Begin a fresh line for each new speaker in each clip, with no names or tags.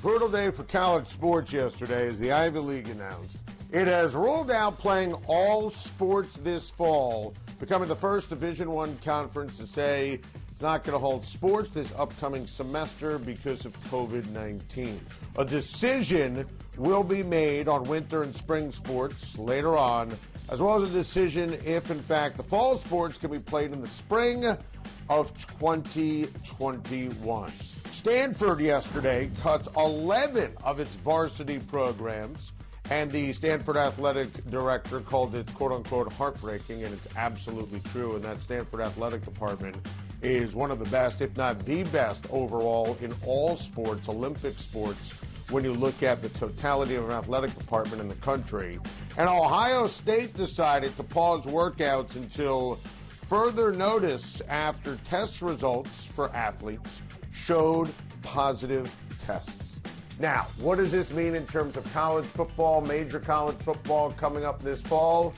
Brutal day for college sports yesterday as the Ivy League announced it has ruled out playing all sports this fall, becoming the first Division I conference to say it's not going to hold sports this upcoming semester because of COVID-19. A decision will be made on winter and spring sports later on, as well as a decision if, in fact, the fall sports can be played in the spring of 2021. Stanford yesterday cut 11 of its varsity programs, and the Stanford athletic director called it, quote-unquote, heartbreaking, and it's absolutely true. And that Stanford athletic department is one of the best, if not the best, overall in all sports, Olympic sports, when you look at the totality of an athletic department in the country. And Ohio State decided to pause workouts until further notice after test results for athletes showed positive tests. Now, what does this mean in terms of college football, major college football coming up this fall?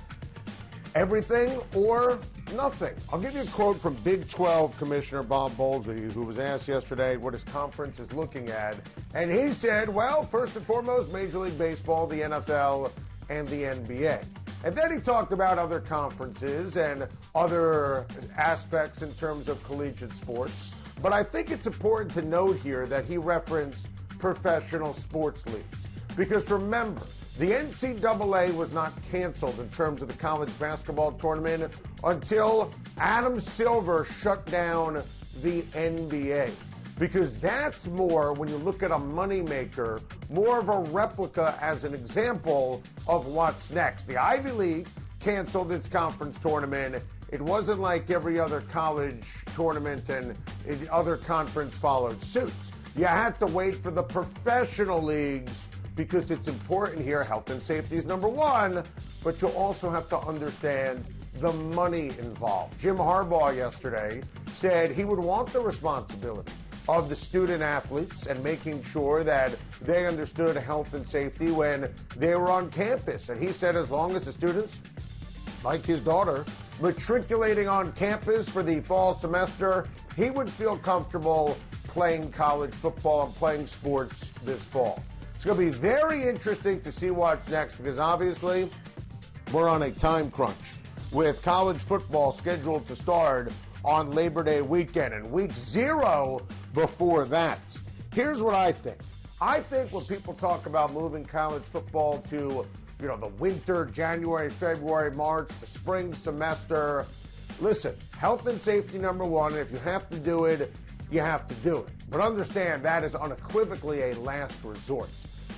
Everything or nothing. I'll give you a quote from Big 12 Commissioner Bob Bowlsby, who was asked yesterday what his conference is looking at. And he said, well, first and foremost, Major League Baseball, the NFL, and the NBA. And then he talked about other conferences and other aspects in terms of collegiate sports. But I think it's important to note here that he referenced professional sports leagues. Because remember, the NCAA was not canceled in terms of the college basketball tournament until Adam Silver shut down the NBA. Because that's more, when you look at a moneymaker, more of a replica as an example of what's next. The Ivy League canceled its conference tournament. It wasn't like every other college tournament and the other conference followed suit. You had to wait for the professional leagues because it's important here. Health and safety is number one, but you also have to understand the money involved. Jim Harbaugh yesterday said he would want the responsibility of the student athletes and making sure that they understood health and safety when they were on campus. And he said as long as the students, like his daughter, matriculating on campus for the fall semester, he would feel comfortable playing college football and playing sports this fall. It's going to be very interesting to see what's next because obviously we're on a time crunch with college football scheduled to start on Labor Day weekend and week 0 before that. Here's what I think. I think when people talk about moving college football to, the winter, January, February, March, the spring semester, listen, health and safety number one, and if you have to do it, you have to do it. But understand that is unequivocally a last resort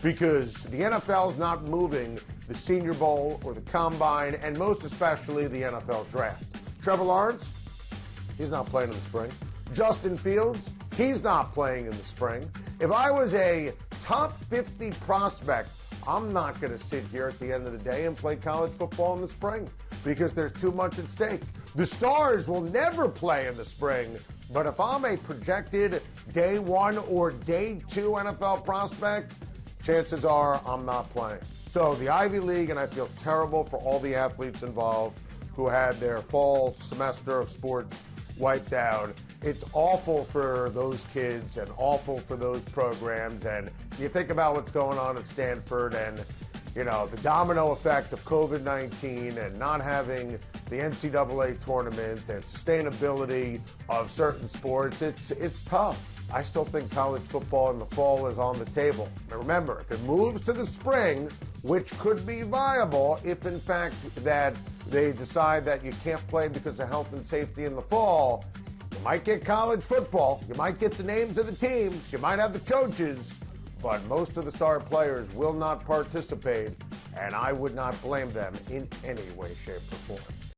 because the NFL is not moving the Senior Bowl or the Combine, and most especially the NFL Draft. Trevor Lawrence, he's not playing in the spring. Justin Fields, he's not playing in the spring. If I was a top 50 prospect, I'm not going to sit here at the end of the day and play college football in the spring because there's too much at stake. The stars will never play in the spring, but if I'm a projected day 1 or day 2 NFL prospect, chances are I'm not playing. So the Ivy League, and I feel terrible for all the athletes involved who had their fall semester of sports wiped out. It's awful for those kids and awful for those programs. And you think about what's going on at Stanford and, the domino effect of COVID-19 and not having the NCAA tournament and sustainability of certain sports. It's tough. I still think college football in the fall is on the table. Now remember, if it moves to the spring, which could be viable if in fact that they decide that you can't play because of health and safety in the fall, you might get college football, you might get the names of the teams, you might have the coaches, but most of the star players will not participate, and I would not blame them in any way, shape, or form.